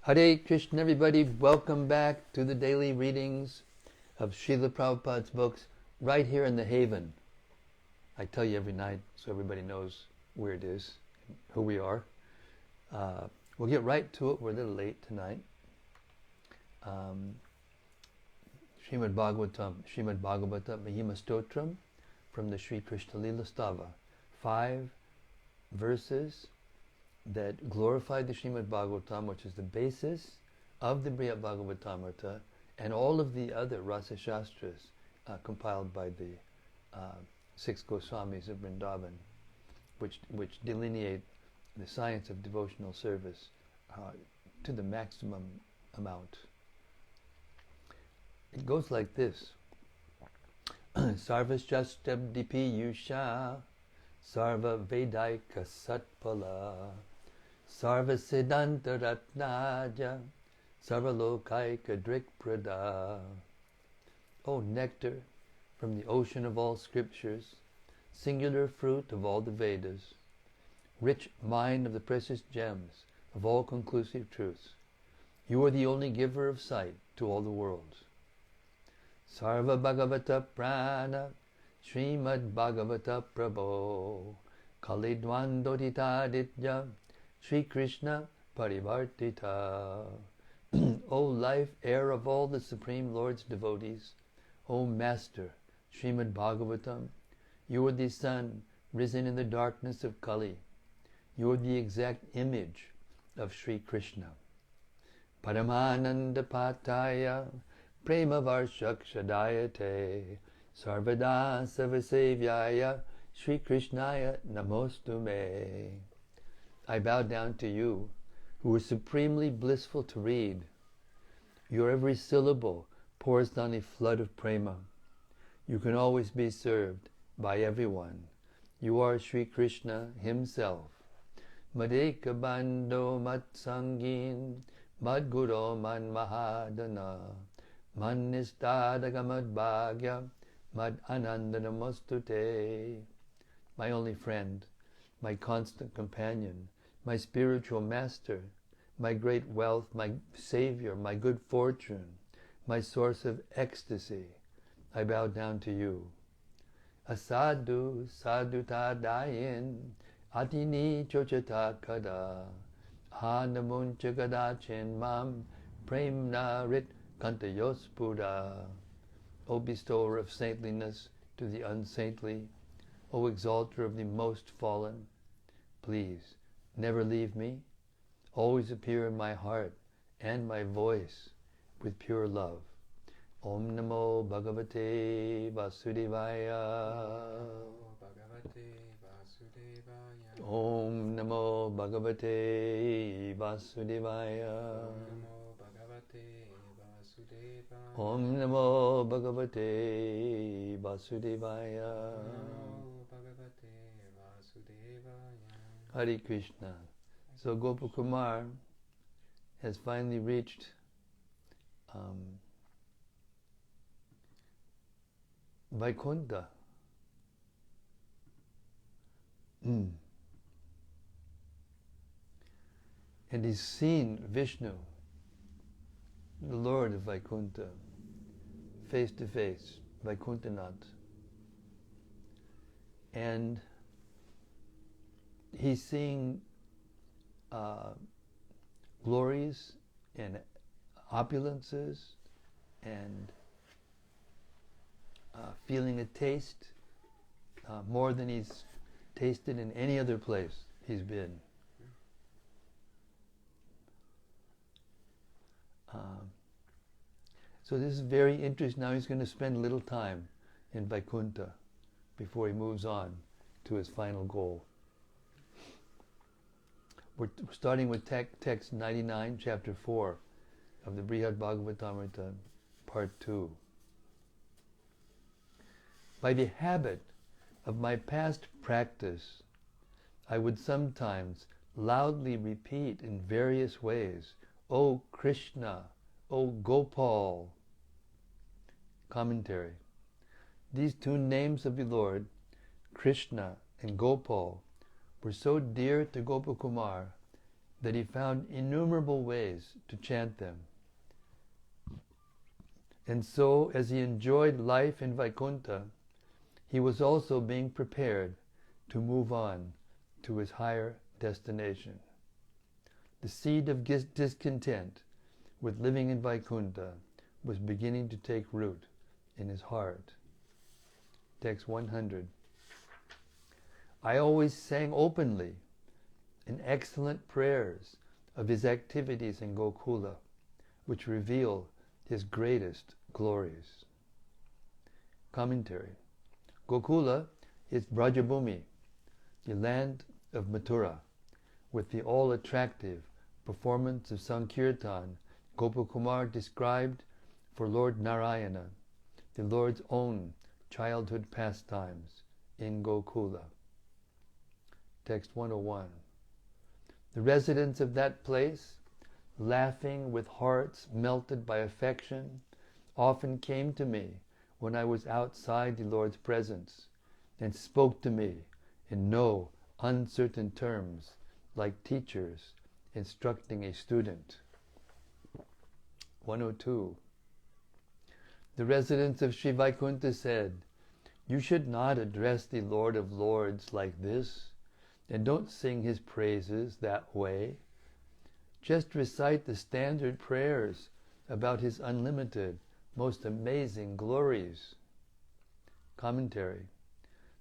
Hare Krishna, everybody. Welcome back to the daily readings of Srila Prabhupada's books right here in the Haven. I tell you every night so everybody knows where it is, who we are. We'll get right to it. We're a little late tonight. Srimad Bhagavatam Mahima Stotram from the Sri Krishna Lila Stava. 5 verses that glorify the Srimad Bhagavatam, which is the basis of the Brhad Bhagavatamrta and all of the other Rasa Shastras compiled by the 6 Goswamis of Vrindavan, which delineate the science of devotional service to the maximum amount. It goes like this. Sarvashastabdipi Yusha Sarva Vedaika Satpala Sarva Siddhanta Ratnaja Sarva Lokaika Drikprada. O nectar from the ocean of all scriptures, singular fruit of all the Vedas, rich mine of the precious gems of all conclusive truths, you are the only giver of sight to all the worlds. Sarva Bhagavata Prana Srimad Bhagavata Prabho Kalidwandoditaditya Sri Krishna Parivartita. O life, air of all the Supreme Lord's devotees, O Master, Srimad Bhagavatam, you are the sun risen in the darkness of Kali. You are the exact image of Sri Krishna. Paramananda Pataya Prema Varshakshadayate Sarvada Savasevyaya Sri Krishnaya Namostume. I bow down to you, who are supremely blissful to read. Your every syllable pours down a flood of prema. You can always be served by everyone. You are Sri Krishna himself. Madeka Bando Matsangin Madguro Man Mahadana Man Nistadagamad Bhagya Mad Anandanamostute. My only friend, my constant companion, my spiritual master, my great wealth, my savior, my good fortune, my source of ecstasy, I bow down to you. Asadu saduta dayin atini chochata kada hanamuncha gadachin mam premna rit kantayospura. O bestower of saintliness to the unsaintly, O exalter of the most fallen, please never leave me. Always appear in my heart and my voice with pure love. Om Namo Bhagavate Vasudevaya. Om Namo Bhagavate Vasudevaya. Om Namo Bhagavate Vasudevaya. Hare Krishna. So Gopakumar has finally reached Vaikunta. And he's seen Vishnu, the Lord of Vaikunta, face to face, Vaikuntanath. And he's seeing glories and opulences and feeling a taste more than he's tasted in any other place he's been. So this is very interesting. Now he's going to spend a little time in Vaikunta before he moves on to his final goal. We're starting with text 99, chapter 4 of the Brhad Bhagavatamrta, part 2. By the habit of my past practice, I would sometimes loudly repeat in various ways, O Krishna, O Gopal. Commentary. These two names of the Lord, Krishna and Gopal, were so dear to Gopakumar that he found innumerable ways to chant them. And so, as he enjoyed life in Vaikunta, he was also being prepared to move on to his higher destination. The seed of discontent with living in Vaikunta was beginning to take root in his heart. Text 100. I always sang openly in excellent prayers of his activities in Gokula, which reveal his greatest glories. Commentary. Gokula is Brajabhumi, the land of Mathura, with the all-attractive performance of Sankirtan Gopakumar described for Lord Narayana, the Lord's own childhood pastimes in Gokula. Text 101. The residents of that place, laughing with hearts melted by affection, often came to me when I was outside the Lord's presence and spoke to me in no uncertain terms, like teachers instructing a student. 102. The residents of Sri Vaikunta said, "You should not address the Lord of Lords like this, and don't sing his praises that way. Just recite the standard prayers about his unlimited, most amazing glories." Commentary.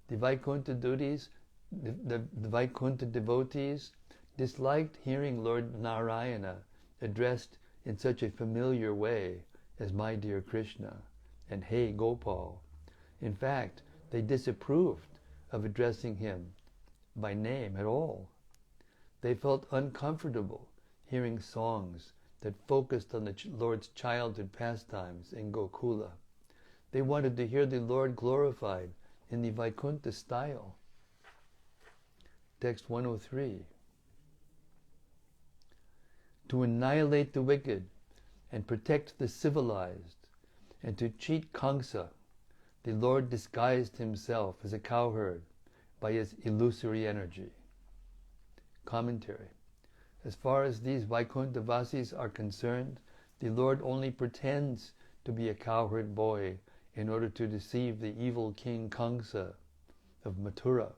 The Vaikunta Duties, the Vaikunta devotees disliked hearing Lord Narayana addressed in such a familiar way as "my dear Krishna" and "hey Gopal." In fact, they disapproved of addressing him by name at all. They felt uncomfortable hearing songs that focused on the Lord's childhood pastimes in Gokula. They wanted to hear the Lord glorified in the Vaikunta style. Text 103. To annihilate the wicked and protect the civilized, and to cheat Kamsa, the Lord disguised himself as a cowherd by his illusory energy. Commentary. As far as these Vaikuntavasis are concerned, the Lord only pretends to be a cowherd boy in order to deceive the evil king Kamsa of Mathura.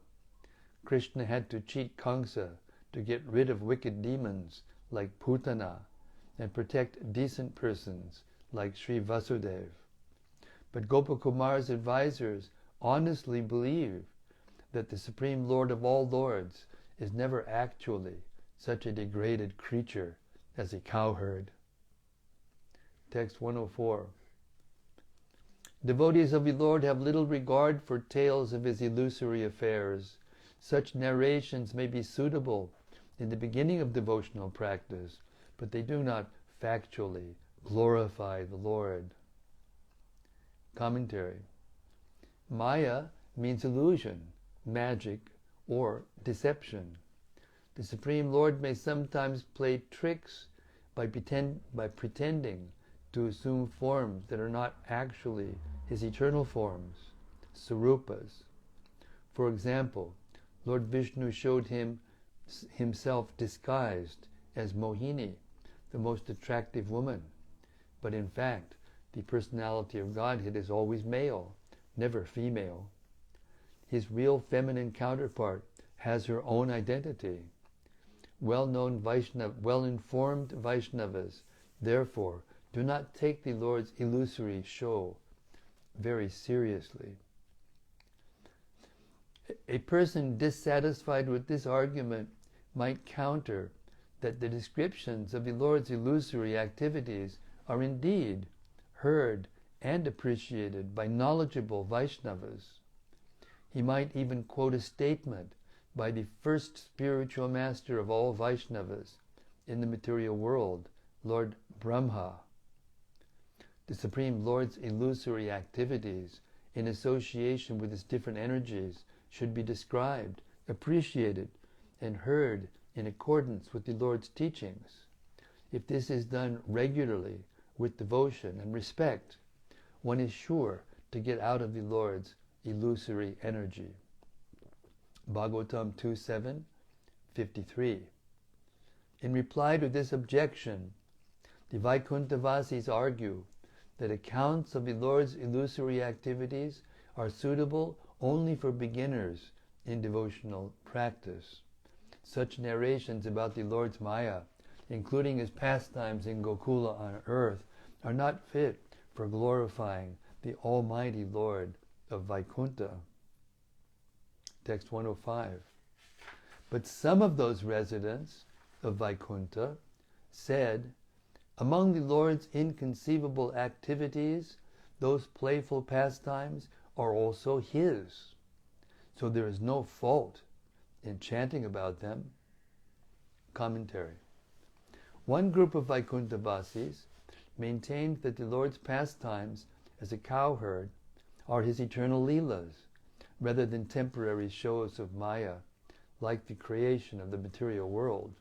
Krishna had to cheat Kamsa to get rid of wicked demons like Putana and protect decent persons like Sri Vasudeva. But Gopakumar's advisors honestly believe that the Supreme Lord of all lords is never actually such a degraded creature as a cowherd. Text 104. Devotees of the Lord have little regard for tales of his illusory affairs. Such narrations may be suitable in the beginning of devotional practice, but they do not factually glorify the Lord. Commentary. Maya means illusion, magic, or deception. The Supreme Lord may sometimes play tricks by pretending to assume forms that are not actually his eternal forms, sarupas. For example, Lord Vishnu showed himself disguised as Mohini, the most attractive woman. But in fact, the personality of Godhead is always male, never female. His real feminine counterpart has her own identity. Well-informed Vaishnavas, therefore, do not take the Lord's illusory show very seriously. A person dissatisfied with this argument might counter that the descriptions of the Lord's illusory activities are indeed heard and appreciated by knowledgeable Vaishnavas. He might even quote a statement by the first spiritual master of all Vaishnavas in the material world, Lord Brahma. The Supreme Lord's illusory activities in association with his different energies should be described, appreciated, and heard in accordance with the Lord's teachings. If this is done regularly with devotion and respect, one is sure to get out of the Lord's illusory energy. Bhagavatam 2.7, 53. In reply to this objection, the Vaikuntavasis argue that accounts of the Lord's illusory activities are suitable only for beginners in devotional practice. Such narrations about the Lord's Maya, including his pastimes in Gokula on earth, are not fit for glorifying the Almighty Lord of Vaikunta. Text 105. But some of those residents of Vaikunta said, among the Lord's inconceivable activities, those playful pastimes are also his. So there is no fault in chanting about them. Commentary. One group of Vaikuntavasis maintained that the Lord's pastimes as a cowherd are his eternal leelas, rather than temporary shows of Maya, like the creation of the material world.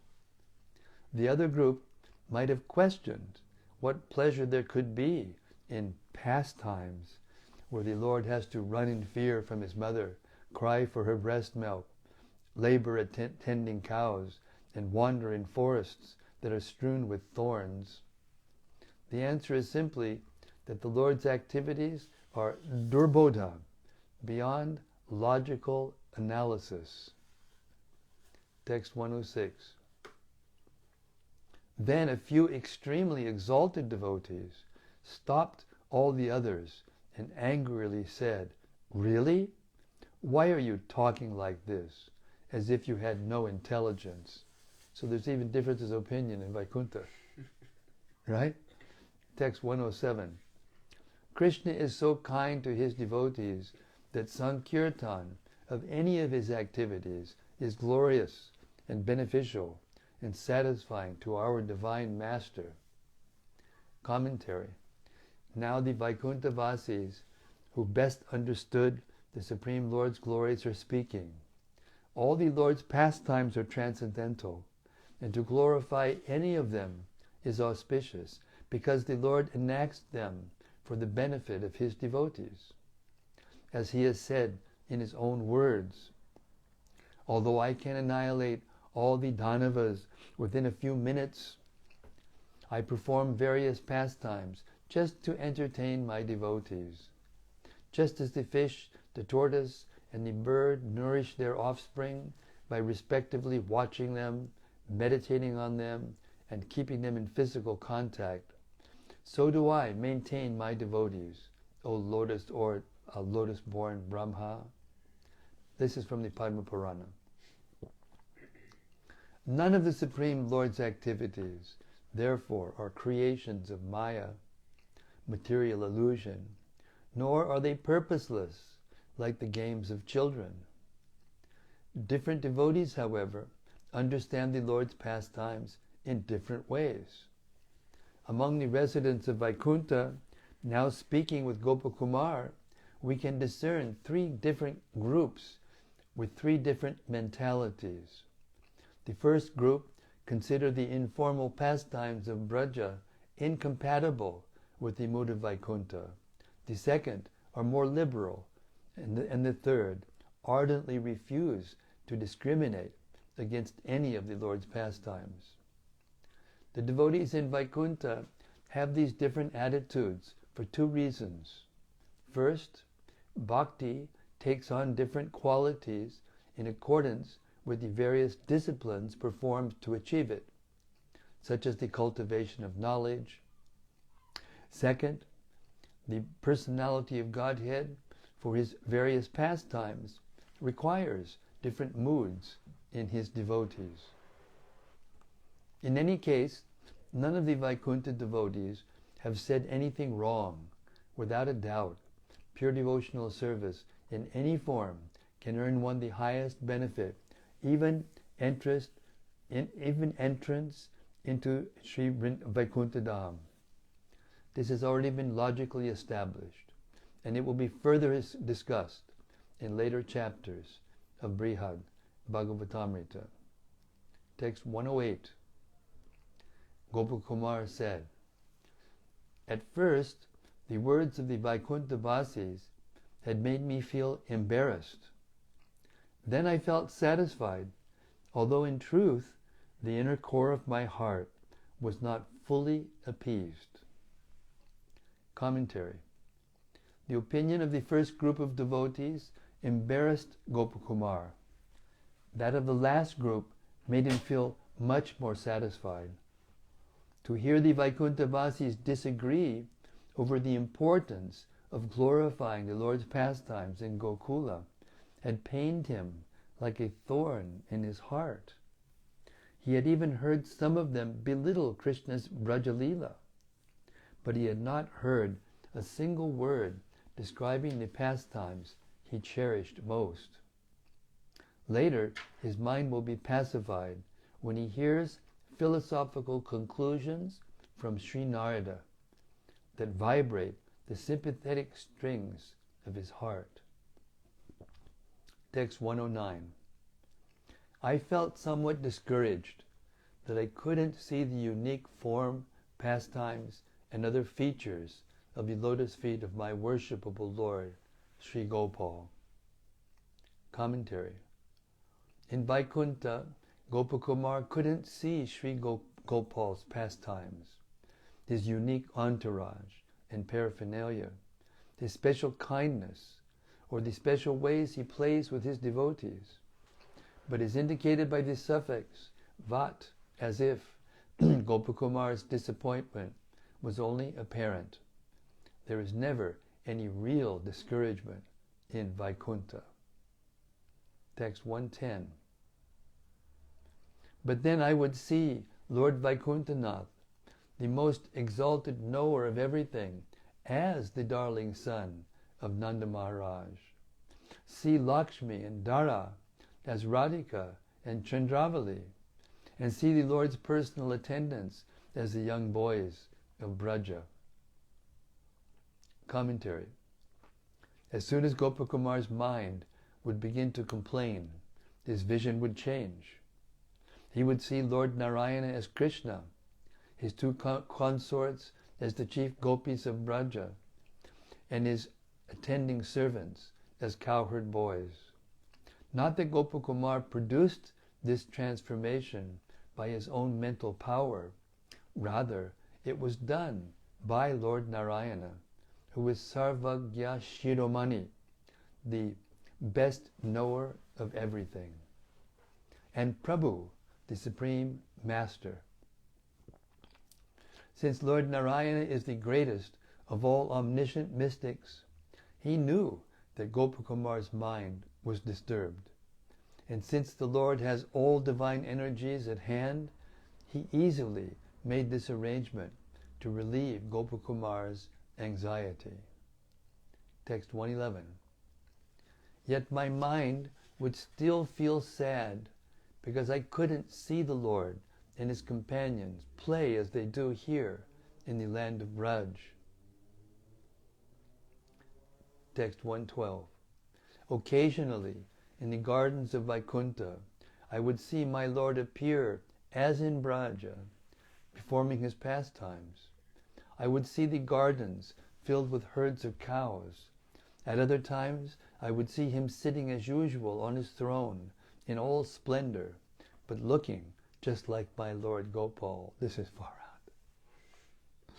The other group might have questioned what pleasure there could be in pastimes where the Lord has to run in fear from his mother, cry for her breast milk, labor at tending cows, and wander in forests that are strewn with thorns. The answer is simply that the Lord's activities are durbodha, beyond logical analysis. Text 106. Then a few extremely exalted devotees stopped all the others and angrily said, "Really? Why are you talking like this, as if you had no intelligence?" So there's even differences of opinion in Vaikunta. Right? Text 107. Krishna is so kind to his devotees that Sankirtan of any of his activities is glorious and beneficial and satisfying to our Divine Master. Commentary. Now the Vaikuntavasis, who best understood the Supreme Lord's glories, are speaking. All the Lord's pastimes are transcendental, and to glorify any of them is auspicious, because the Lord enacts them for the benefit of his devotees. As he has said in his own words, although I can annihilate all the Danavas within a few minutes, I perform various pastimes just to entertain my devotees. Just as the fish, the tortoise, and the bird nourish their offspring by respectively watching them, meditating on them, and keeping them in physical contact, so do I maintain my devotees, O lotus-born Brahma. This is from the Padma Purana. None of the Supreme Lord's activities, therefore, are creations of Maya, material illusion, nor are they purposeless, like the games of children. Different devotees, however, understand the Lord's pastimes in different ways. Among the residents of Vaikunta, now speaking with Gopakumar, we can discern three different groups with three different mentalities. The first group consider the informal pastimes of Braja incompatible with the mood of Vaikunta. The second are more liberal, and the third ardently refuse to discriminate against any of the Lord's pastimes. The devotees in Vaikunta have these different attitudes for two reasons. First, bhakti takes on different qualities in accordance with the various disciplines performed to achieve it, such as the cultivation of knowledge. Second, the personality of Godhead for his various pastimes requires different moods in his devotees. In any case, none of the Vaikunta devotees have said anything wrong. Without a doubt, pure devotional service in any form can earn one the highest benefit, even entrance into Sri Vaikunta Dham. This has already been logically established, and it will be further discussed in later chapters of Brhad Bhagavatamrta. Text 108. Gopakumar said, "At first, the words of the Vaikuntavasis had made me feel embarrassed. Then I felt satisfied, although in truth the inner core of my heart was not fully appeased. Commentary. The opinion of the first group of devotees embarrassed Gopakumar. That of the last group made him feel much more satisfied. To hear the Vaikuntha-vasis disagree over the importance of glorifying the Lord's pastimes in Gokula had pained him like a thorn in his heart. He had even heard some of them belittle Krishna's Brajalila, but he had not heard a single word describing the pastimes he cherished most. Later, his mind will be pacified when he hears philosophical conclusions from Sri Narada that vibrate the sympathetic strings of his heart. Text 109. I felt somewhat discouraged that I couldn't see the unique form, pastimes, and other features of the lotus feet of my worshipable Lord, Sri Gopal. Commentary. In Vaikunta, Gopakumar couldn't see Sri Gopal's pastimes, his unique entourage and paraphernalia, his special kindness, or the special ways he plays with his devotees, but is indicated by the suffix vat, as if Gopakumar's disappointment was only apparent. There is never any real discouragement in Vaikunta. Text 110. But then I would see Lord Vaikuntanath, the most exalted knower of everything, as the darling son of Nanda Maharaj. See Lakshmi and Dara as Radhika and Chandravali, and see the Lord's personal attendants as the young boys of Braja. Commentary. As soon as Gopakumar's mind would begin to complain, his vision would change. He would see Lord Narayana as Krishna, his two consorts as the chief gopis of Braja, and his attending servants as cowherd boys. Not that Gopakumar produced this transformation by his own mental power. Rather, it was done by Lord Narayana, who is Sarvagya Shiromani, the best knower of everything, and Prabhu, the Supreme Master. Since Lord Narayana is the greatest of all omniscient mystics, he knew that Gopakumar's mind was disturbed. And since the Lord has all divine energies at hand, he easily made this arrangement to relieve Gopakumar's anxiety. Text 111. Yet my mind would still feel sad because I couldn't see the Lord and his companions play as they do here in the land of Braj. Text 112. Occasionally, in the gardens of Vaikunta, I would see my Lord appear as in Braja, performing his pastimes. I would see the gardens filled with herds of cows. At other times, I would see him sitting as usual on his throne in all splendor, but looking just like my Lord Gopal. This is far out.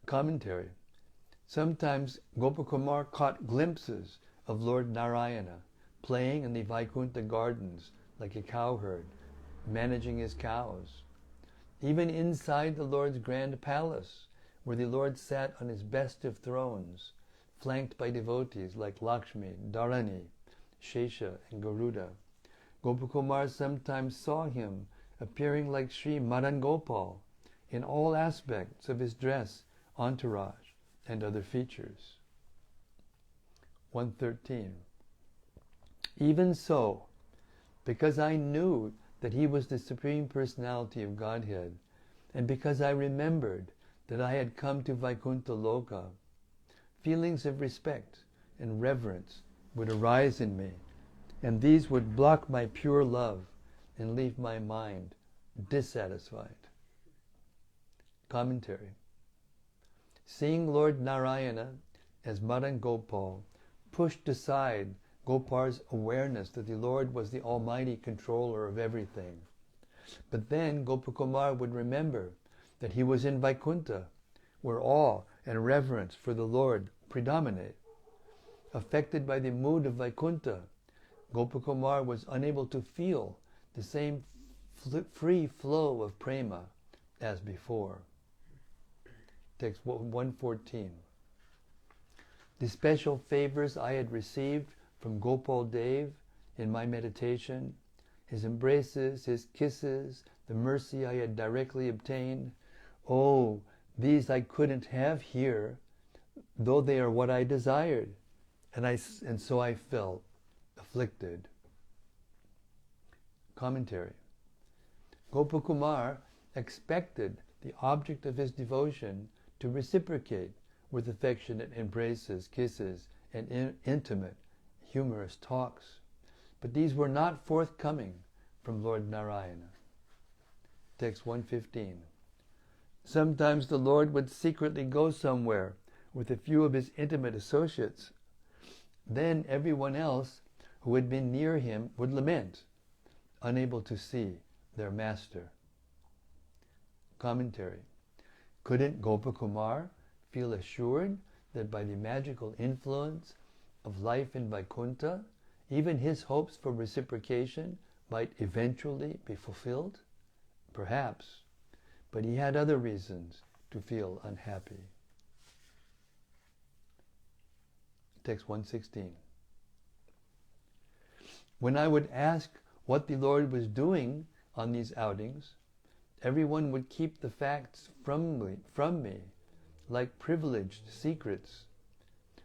Commentary. Sometimes Gopakumar caught glimpses of Lord Narayana playing in the Vaikunta gardens like a cowherd, managing his cows. Even inside the Lord's grand palace, where the Lord sat on his best of thrones, flanked by devotees like Lakshmi, Dharani, Shesha, and Garuda, Gopakumar sometimes saw him appearing like Sri Madan Gopal in all aspects of his dress, entourage, and other features. 113. Even so, because I knew that he was the Supreme Personality of Godhead, and because I remembered that I had come to Vaikunta Loka, feelings of respect and reverence would arise in me, and these would block my pure love and leave my mind dissatisfied. Commentary. Seeing Lord Narayana as Madan Gopal pushed aside Gopal's awareness that the Lord was the almighty controller of everything. But then Gopakumar would remember that he was in Vaikunta, where awe and reverence for the Lord predominate. Affected by the mood of Vaikunta, Gopakumar was unable to feel the same free flow of prema as before. Text 114. The special favors I had received from Gopal Dev in my meditation, his embraces, his kisses, the mercy I had directly obtained, oh, these I couldn't have here, though they are what I desired, and so I felt afflicted. Commentary. Gopakumar expected the object of his devotion to reciprocate with affectionate embraces, kisses, and intimate, humorous talks. But these were not forthcoming from Lord Narayana. Text 115. Sometimes the Lord would secretly go somewhere with a few of his intimate associates. Then everyone else who had been near him would lament, unable to see their master. Commentary. Couldn't Gopakumar feel assured that by the magical influence of life in Vaikunta, even his hopes for reciprocation might eventually be fulfilled? Perhaps, but he had other reasons to feel unhappy. Text 116. When I would ask what the Lord was doing on these outings, everyone would keep the facts from me, like privileged secrets.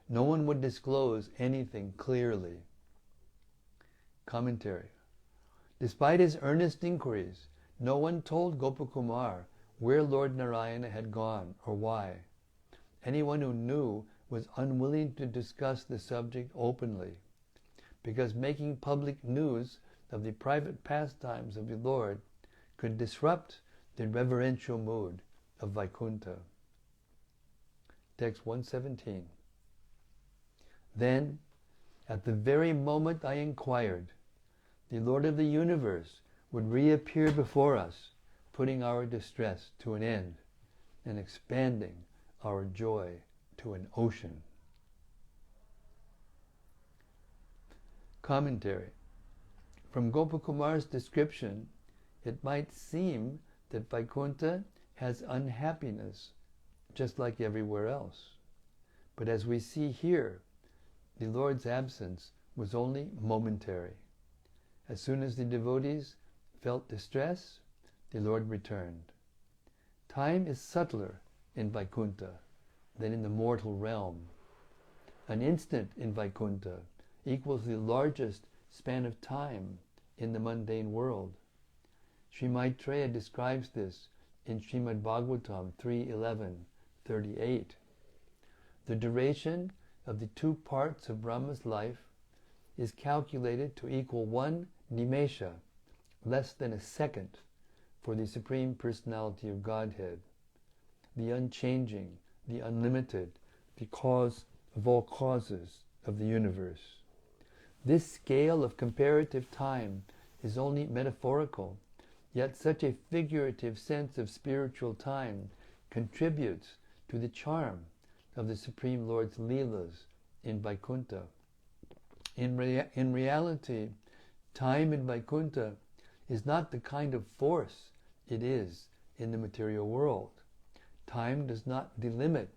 No one would disclose anything clearly. Commentary. Despite his earnest inquiries, no one told Gopakumar where Lord Narayana had gone or why. Anyone who knew was unwilling to discuss the subject openly, because making public news of the private pastimes of the Lord could disrupt the reverential mood of Vaikunta. Text 117. Then, at the very moment I inquired, the Lord of the universe would reappear before us, putting our distress to an end and expanding our joy to an ocean. Commentary. From Gopakumar's description, it might seem that Vaikunta has unhappiness just like everywhere else. But as we see here, the Lord's absence was only momentary. As soon as the devotees felt distress, the Lord returned. Time is subtler in Vaikunta than in the mortal realm. An instant in Vaikunta equals the largest span of time in the mundane world. Sri Maitreya describes this in Srimad Bhagavatam 3:11-38. The duration of the 2 parts of Brahma's life is calculated to equal 1 nimesha, less than a second, for the Supreme Personality of Godhead, the unchanging, the unlimited, the cause of all causes of the universe. This scale of comparative time is only metaphorical, yet such a figurative sense of spiritual time contributes to the charm of the Supreme Lord's Leelas in Vaikunta. In reality, time in Vaikunta is not the kind of force it is in the material world. Time does not delimit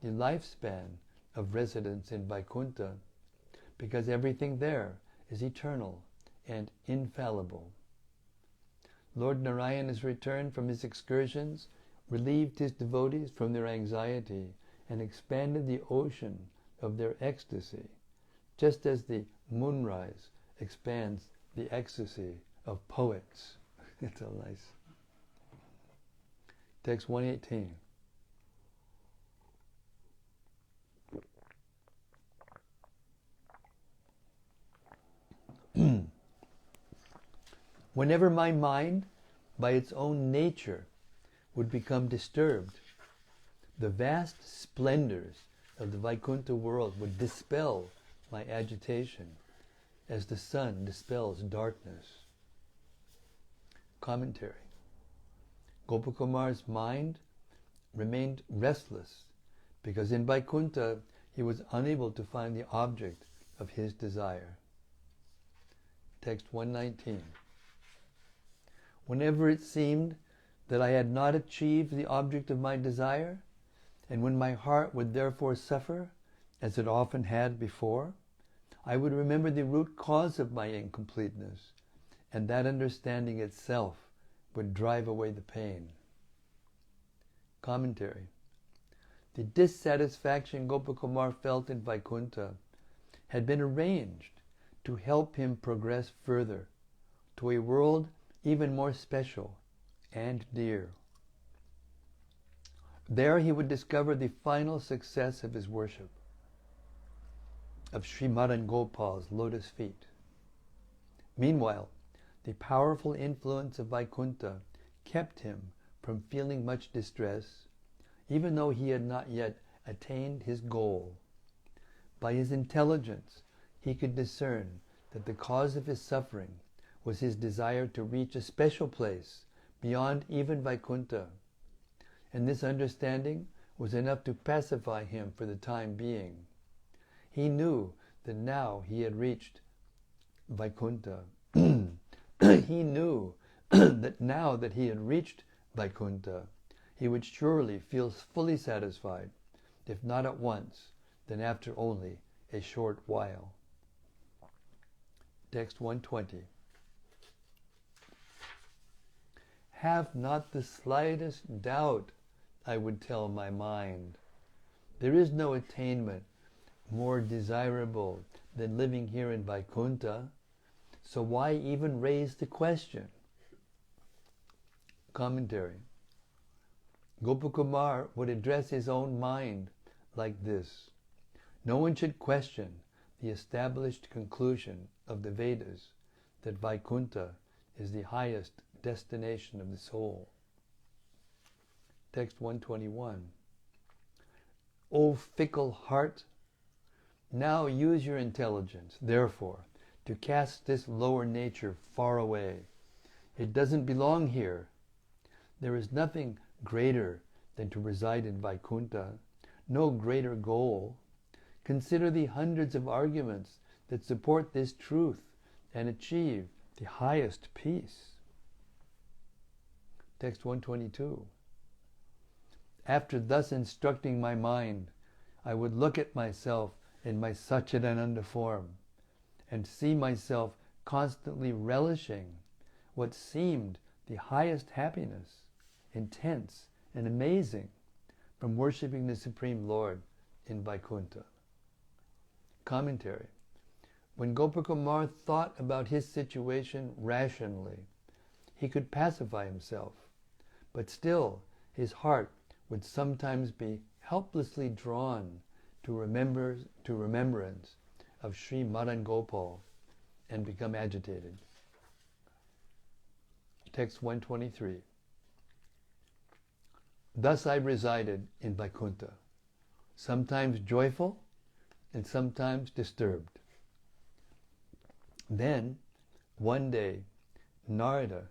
the lifespan of residence in Vaikunta, because everything there is eternal and infallible. Lord Narayana's return from his excursions relieved his devotees from their anxiety and expanded the ocean of their ecstasy, just as the moonrise expands the ecstasy of poets. It's so nice. Text 118. Whenever my mind, by its own nature, would become disturbed, the vast splendors of the Vaikunta world would dispel my agitation, as the sun dispels darkness. Commentary. Gopakumar's mind remained restless because in Vaikunta he was unable to find the object of his desire. Text 119. Whenever it seemed that I had not achieved the object of my desire, and when my heart would therefore suffer, as it often had before, I would remember the root cause of my incompleteness, and that understanding itself would drive away the pain. Commentary. The dissatisfaction Gopakumar felt in Vaikunta had been arranged to help him progress further to a world even more special and dear. There he would discover the final success of his worship, of Sri Madan Gopal's lotus feet. Meanwhile, the powerful influence of Vaikunta kept him from feeling much distress, even though he had not yet attained his goal. By his intelligence, he could discern that the cause of his suffering was his desire to reach a special place beyond even Vaikunta, and this understanding was enough to pacify him for the time being. He knew that now he had reached Vaikunta. He knew that now that he had reached Vaikunta, he would surely feel fully satisfied, if not at once, then after only a short while. Text 120. Have not the slightest doubt, I would tell my mind. There is no attainment more desirable than living here in Vaikunta, so why even raise the question? Commentary. Gopakumar would address his own mind like this: no one should question the established conclusion of the Vedas that Vaikunta is the highest destination of the soul. Text 121. O fickle heart, now use your intelligence, therefore, to cast this lower nature far away. It doesn't belong here. There is nothing greater than to reside in Vaikunta, no greater goal. Consider the hundreds of arguments that support this truth and achieve the highest peace. Text 122. After thus instructing my mind, I would look at myself in my Satchidananda form and see myself constantly relishing what seemed the highest happiness, intense and amazing, from worshipping the Supreme Lord in Vaikunta. Commentary. When Gopakumar thought about his situation rationally, he could pacify himself, but still his heart would sometimes be helplessly drawn to remembrance of Sri Madan Gopal and become agitated. Text 123. Thus I resided in Vaikunta, sometimes joyful and sometimes disturbed. Then, one day, Narada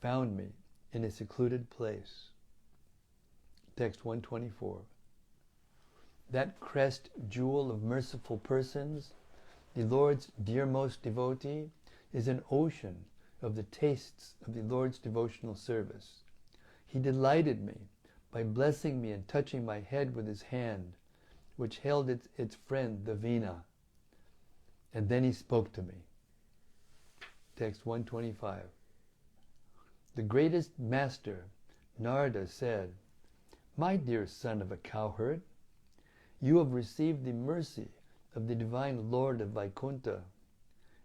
found me in a secluded place. Text 124. That crest jewel of merciful persons, the Lord's dearmost devotee, is an ocean of the tastes of the Lord's devotional service. He delighted me by blessing me and touching my head with his hand, which held its friend, the Veena. And then he spoke to me. Text 125. The greatest master, Narada, said, My dear son of a cowherd, you have received the mercy of the divine Lord of Vaikunta,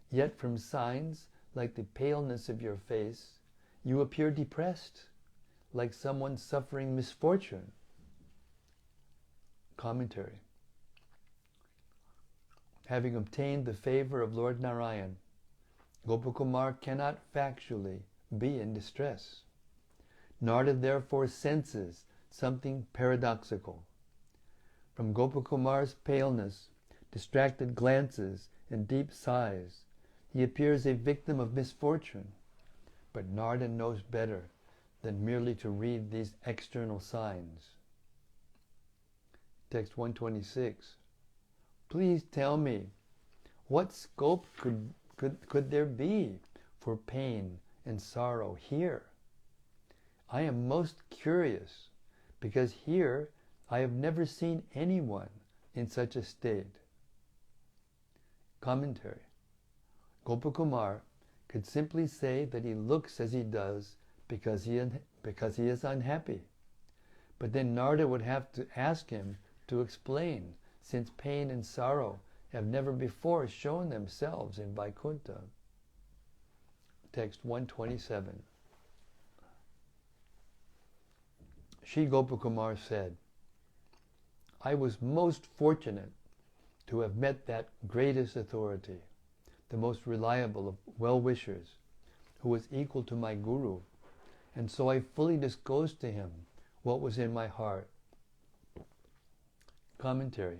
yet from signs like the paleness of your face, you appear depressed, like someone suffering misfortune. Commentary. Having obtained the favor of Lord Narayan, Gopakumar cannot factually be in distress. Narada therefore senses something paradoxical. From Gopakumar's paleness, distracted glances, and deep sighs, he appears a victim of misfortune. But Narada knows better than merely to read these external signs. Text 126. Please tell me, what scope could there be for pain and sorrow here? I am most curious, because here I have never seen anyone in such a state. Commentary. Gopakumar could simply say that he looks as he does because he is unhappy. But then Narada would have to ask him to explain, since pain and sorrow have never before shown themselves in Vaikunta. Text 127. Sri Gopakumar said, I was most fortunate to have met that greatest authority, the most reliable of well-wishers, who was equal to my guru, and so I fully disclosed to him what was in my heart. Commentary.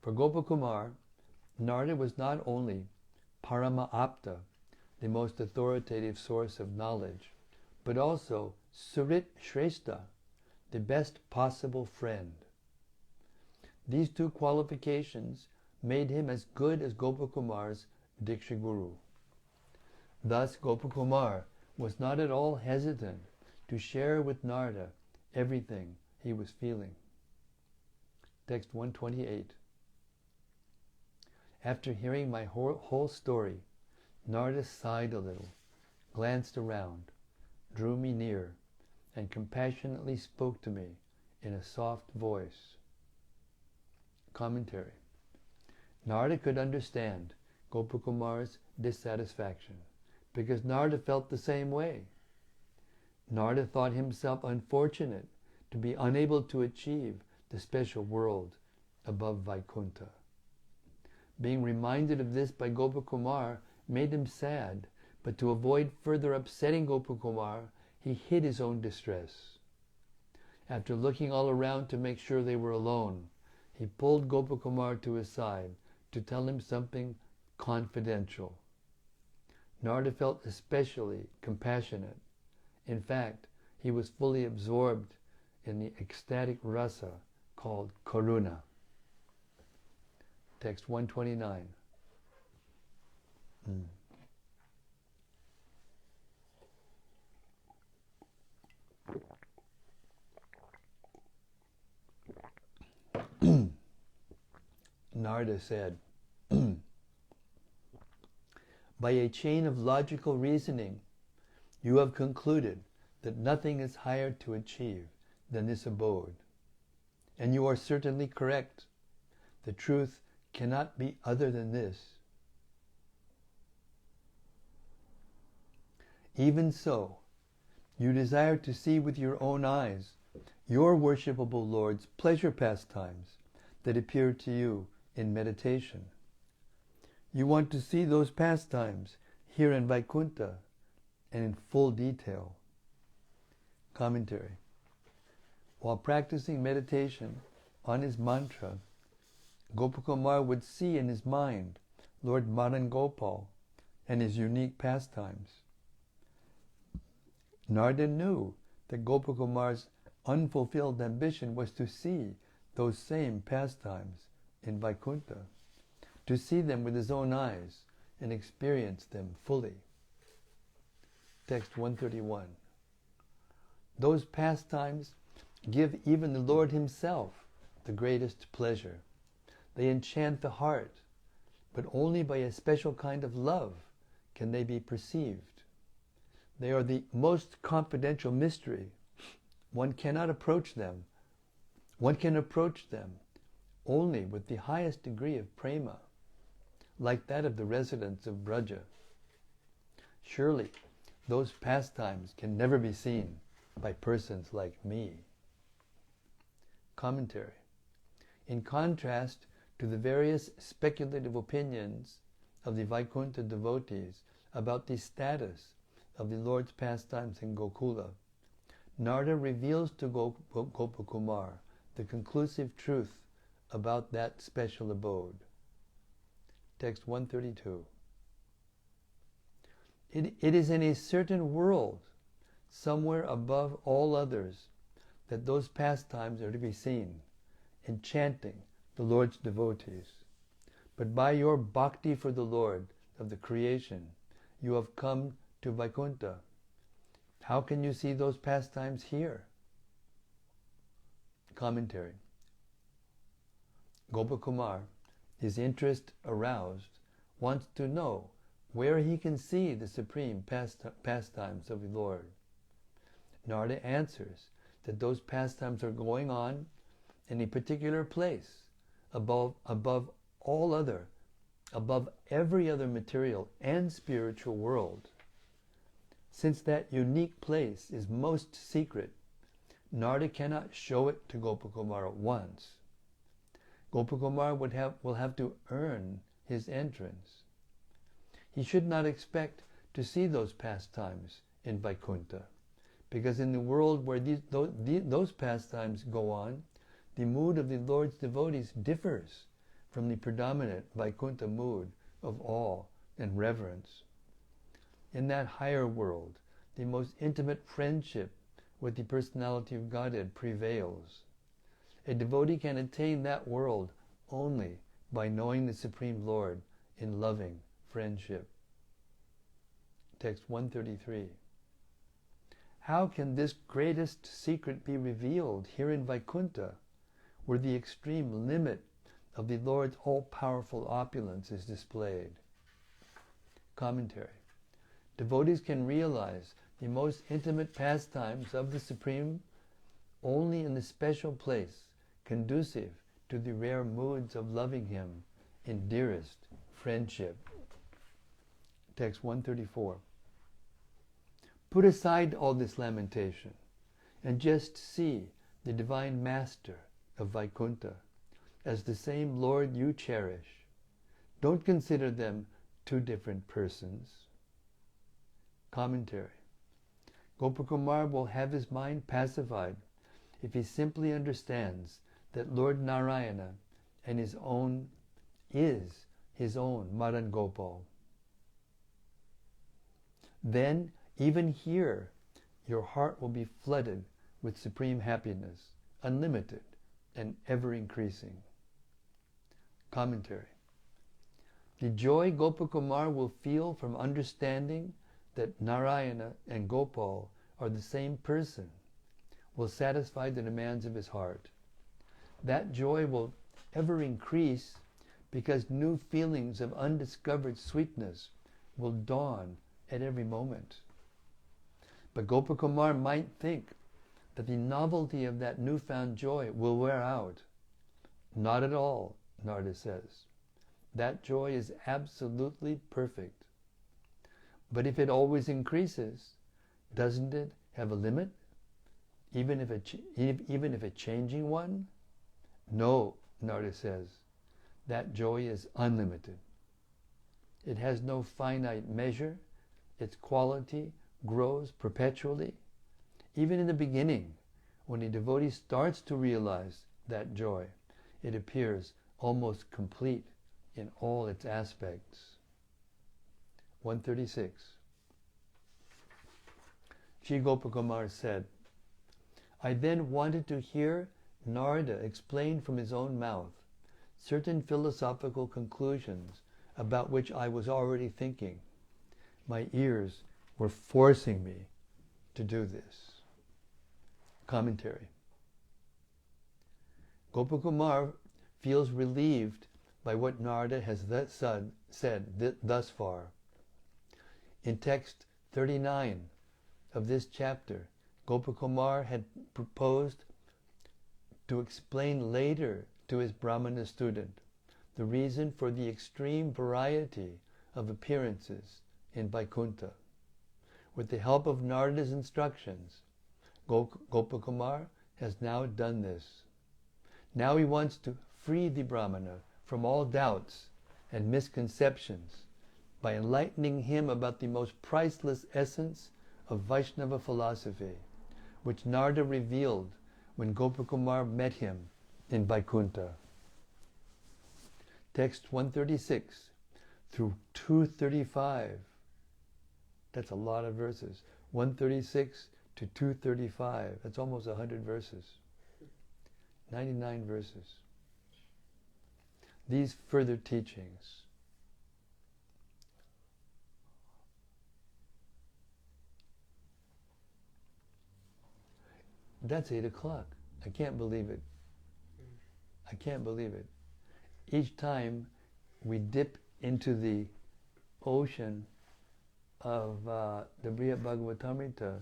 For Gopakumar, Narada was not only Parama Apta, the most authoritative source of knowledge, but also Surit Shrestha, the best possible friend. These two qualifications made him as good as Gopakumar's Diksha Guru. Thus Gopakumar was not at all hesitant to share with Narada everything he was feeling. Text 128. After hearing my whole story, Narada sighed a little, glanced around, drew me near, and compassionately spoke to me in a soft voice. Commentary. Narada could understand Gopakumar's dissatisfaction, because Narada felt the same way. Narada thought himself unfortunate to be unable to achieve the special world above Vaikunta. Being reminded of this by Gopakumar made him sad, but to avoid further upsetting Gopakumar, he hid his own distress. After looking all around to make sure they were alone, he pulled Gopakumar to his side to tell him something confidential. Narada felt especially compassionate. In fact, he was fully absorbed in the ecstatic rasa called karuna. Text 129. Narada said, by a chain of logical reasoning, you have concluded that nothing is higher to achieve than this abode. And you are certainly correct. The truth cannot be other than this. Even so, you desire to see with your own eyes your worshipable Lord's pleasure pastimes that appear to you in meditation. You want to see those pastimes here in Vaikunta and in full detail. Commentary. While practicing meditation on his mantra, Gopakumar would see in his mind Lord Madan Gopal and his unique pastimes. Narada knew that Gopakumar's unfulfilled ambition was to see those same pastimes in Vaikunta, to see them with his own eyes and experience them fully. Text 131. Those pastimes give even the Lord himself the greatest pleasure. They enchant the heart, but only by a special kind of love can they be perceived. They are the most confidential mystery. One cannot approach them. One can approach them only with the highest degree of prema, like that of the residents of Braja. Surely, those pastimes can never be seen by persons like me. Commentary. In contrast to the various speculative opinions of the Vaikunta devotees about the status of the Lord's pastimes in Gokula, Narada reveals to Gopakumar the conclusive truth about that special abode. Text 132. It is in a certain world, somewhere above all others, that those pastimes are to be seen, enchanting the Lord's devotees. But by your bhakti for the Lord of the creation, you have come to Vaikunta. How can you see those pastimes here? Commentary. Gopakumar, his interest aroused, wants to know where he can see the supreme pastimes of the Lord. Narada answers that those pastimes are going on in a particular place, above every other material and spiritual world. Since that unique place is most secret, Narada cannot show it to Gopakumar at once. Gopakumar will have to earn his entrance. He should not expect to see those pastimes in Vaikunta, because in the world where those pastimes go on, the mood of the Lord's devotees differs from the predominant Vaikunta mood of awe and reverence. In that higher world, the most intimate friendship with the personality of Godhead prevails. A devotee can attain that world only by knowing the Supreme Lord in loving friendship. Text 133. How can this greatest secret be revealed here in Vaikunta, where the extreme limit of the Lord's all-powerful opulence is displayed? Commentary. Devotees can realize the most intimate pastimes of the Supreme only in the special place conducive to the rare moods of loving Him in dearest friendship. Text 134. Put aside all this lamentation and just see the Divine Master of Vaikunta as the same Lord you cherish. Don't consider them two different persons. Commentary. Gopakumar will have his mind pacified if he simply understands that Lord Narayana and is his own Madan Gopal. Then, even here, your heart will be flooded with supreme happiness, unlimited and ever increasing. Commentary. The joy Gopakumar will feel from understanding that Narayana and Gopal are the same person will satisfy the demands of his heart. That joy will ever increase because new feelings of undiscovered sweetness will dawn at every moment. But Gopakumar might think that the novelty of that newfound joy will wear out. Not at all, Narada says. That joy is absolutely perfect. But if it always increases, doesn't it have a limit? Even if a changing one? No, Narada says. That joy is unlimited. It has no finite measure. Its quality grows perpetually. Even in the beginning, when a devotee starts to realize that joy, it appears almost complete in all its aspects. 136. Sri Gopakumar said, I then wanted to hear Narada explain from his own mouth certain philosophical conclusions about which I was already thinking. My ears were forcing me to do this. Commentary. Gopakumar feels relieved by what Narada has said thus far. In text 39 of this chapter, Gopakumar had proposed to explain later to his Brahmana student the reason for the extreme variety of appearances in Vaikunta. With the help of Narada's instructions, Gopakumar has now done this. Now he wants to free the Brahmana from all doubts and misconceptions by enlightening him about the most priceless essence of Vaishnava philosophy, which Narada revealed when Gopakumar met him in Vaikunta. Text 136 through 235. That's a lot of verses. 136 to 235. That's almost 100 verses. 99 verses. These further teachings. That's 8 o'clock. I can't believe it. I can't believe it. Each time we dip into the ocean of the Brhad Bhagavatamrta,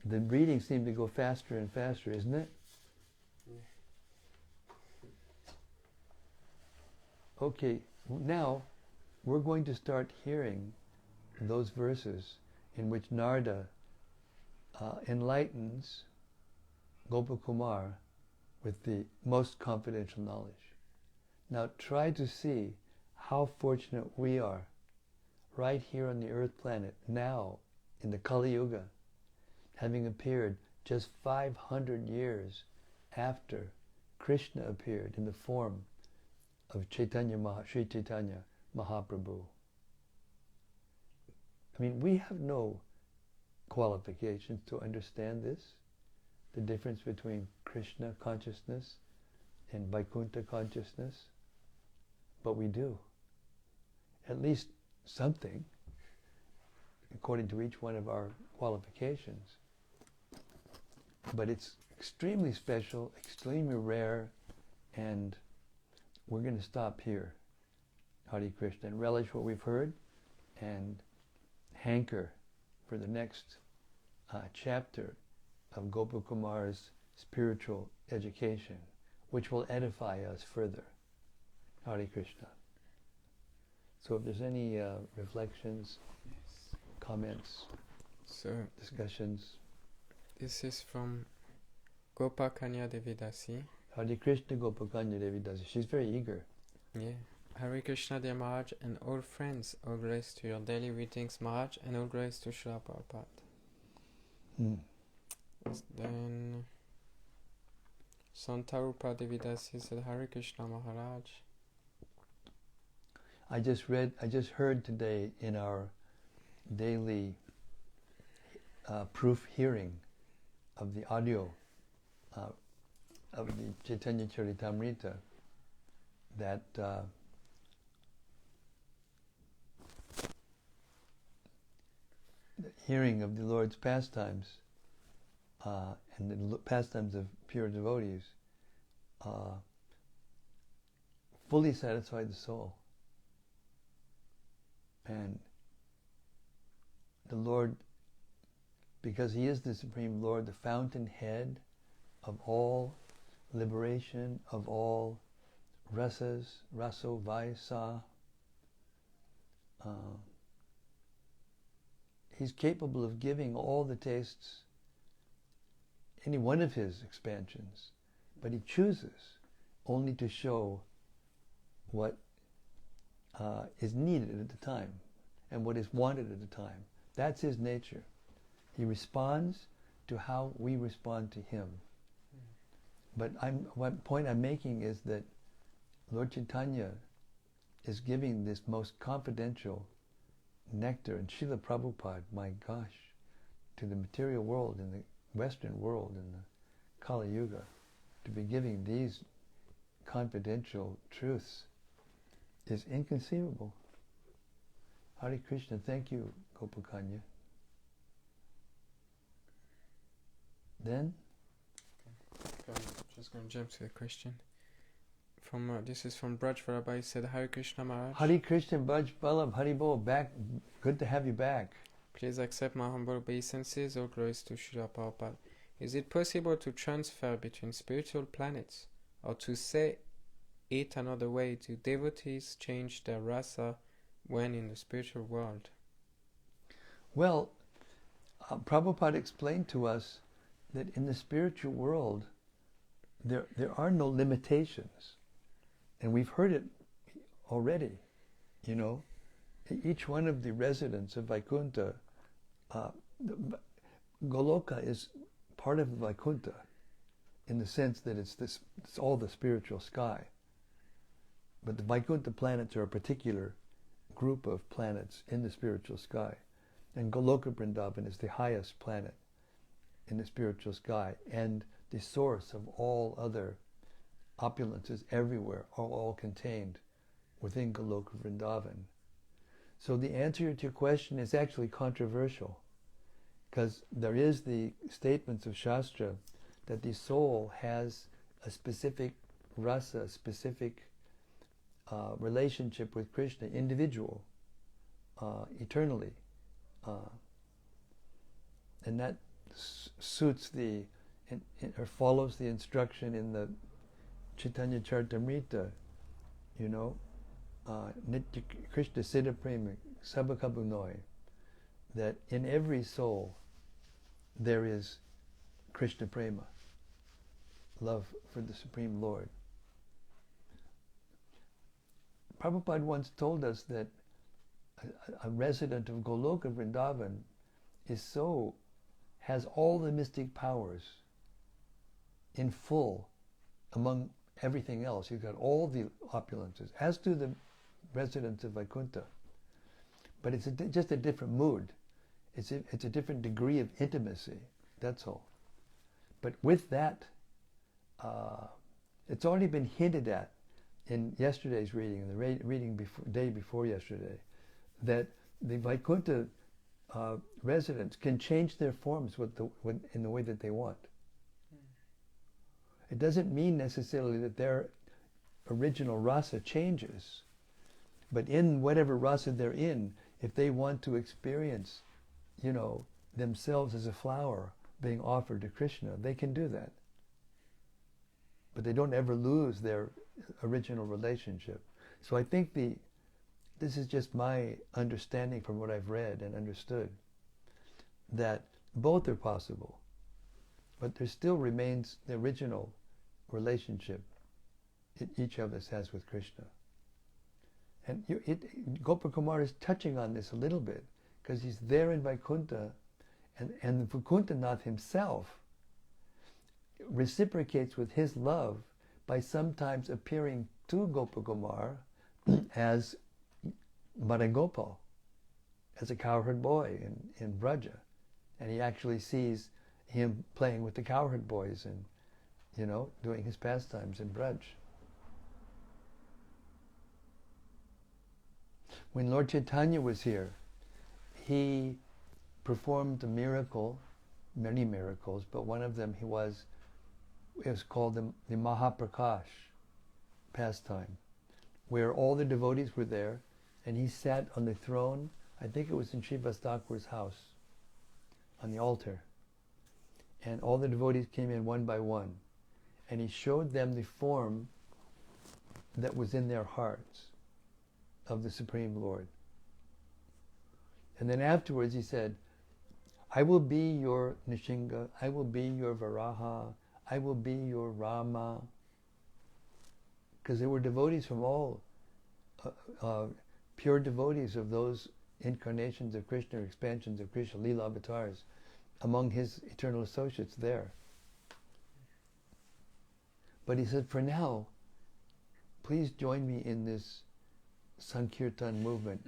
the reading seems to go faster and faster, isn't it? Okay, now we're going to start hearing those verses in which Narada enlightens Gopakumar with the most confidential knowledge. Now try to see how fortunate we are right here on the earth planet now in the Kali Yuga, having appeared just 500 years after Krishna appeared in the form of Sri Chaitanya Mahaprabhu. I mean, we have no qualifications to understand this, the difference between Krishna consciousness and Vaikunta consciousness, but we do. At least something, according to each one of our qualifications. But it's extremely special, extremely rare, and we're going to stop here, Hare Krishna, and relish what we've heard, and hanker for the next chapter of Gopakumar's spiritual education, which will edify us further. Hare Krishna. So if there's any reflections, Yes. comments, So discussions. this is from Gopakanya Devi Dasi. Hare Krishna Gopakanya Devi Dasa. She's very eager. Yeah. Hare Krishna, dear Maharaj, and all friends. All grace to your daily readings, Maharaj, and all grace to Srila Prabhupada. Then Santarupa Devi Dasi said, Hare Krishna, Maharaj. I just heard today in our daily proof hearing of the audio of the Chaitanya Charitamrita that the hearing of the Lord's pastimes and the pastimes of pure devotees fully satisfied the soul. And the Lord, because He is the Supreme Lord, the fountainhead of all liberation, of all rasas, raso, vaisa, He's capable of giving all the tastes, any one of His expansions, but He chooses only to show what is needed at the time and what is wanted at the time. That's His nature. He responds to how we respond to Him. But what point I'm making is that Lord Chaitanya is giving this most confidential nectar, and Srila Prabhupada, my gosh, to the material world, in the Western world, in the Kali Yuga, to be giving these confidential truths is inconceivable. Hare Krishna, thank you, Gopakanya. Then? Okay, I'm just going to jump to the question. This is from Braj Vallabha. He said, Hare Krishna, Maharaj. Hare Krishna, Braj Vallabha, Hari Bol, back. Good to have you back. Please accept my humble obeisances. All glories to Srila Prabhupada. Is it possible to transfer between spiritual planets? Or to say it another way, do devotees change their rasa when in the spiritual world? Well, Prabhupada explained to us that in the spiritual world, there are no limitations. And we've heard it already, you know. Each one of the residents of Vaikunta, Goloka is part of Vaikunta in the sense that it's all the spiritual sky. But the Vaikunta planets are a particular group of planets in the spiritual sky. And Goloka Vrindavan is the highest planet in the spiritual sky, and the source of all other opulences everywhere are all contained within Goloka Vrindavan. So the answer to your question is actually controversial, because there is the statements of Shastra that the soul has a specific rasa, a specific relationship with Krishna, individual, eternally. And that suits or follows the instruction in the Chaitanya Charitamrita, Nitya Krishna Siddha Prema Sabakabunoi, that in every soul there is Krishna Prema, love for the Supreme Lord. Prabhupada once told us that a resident of Goloka Vrindavan has all the mystic powers in full among everything else. He's got all the opulences, as do the residents of Vaikunta. But it's just a different mood. It's a different degree of intimacy, that's all. But with that, it's already been hinted at in yesterday's reading, in the reading day before yesterday, that the Vaikunta residents can change their forms in the way that they want. It doesn't mean necessarily that their original rasa changes, but in whatever rasa they're in, if they want to experience, themselves as a flower being offered to Krishna, they can do that. But they don't ever lose their original relationship. So I think this is just my understanding from what I've read and understood, that both are possible, but there still remains the original relationship that each of us has with Krishna. And Gopakumar is touching on this a little bit, because he's there in Vaikunta, and Vaikuntanath himself reciprocates with his love by sometimes appearing to Gopakumar as Madhagopal, as a cowherd boy in Braja. And he actually sees him playing with the cowherd boys and, doing his pastimes in Braj. When Lord Chaitanya was here, he performed a miracle, many miracles, but one of them it was called the Mahaprakash Pastime, where all the devotees were there, and he sat on the throne. I think it was in Srivas Thakur's house, on the altar. And all the devotees came in one by one, and he showed them the form that was in their hearts of the Supreme Lord. And then afterwards he said, I will be your Nishinga, I will be your Varaha, I will be your Rama. Because there were devotees from all, pure devotees of those incarnations of Krishna, or expansions of Krishna, Leela avatars, among his eternal associates there. But he said, for now, please join me in this Sankirtan movement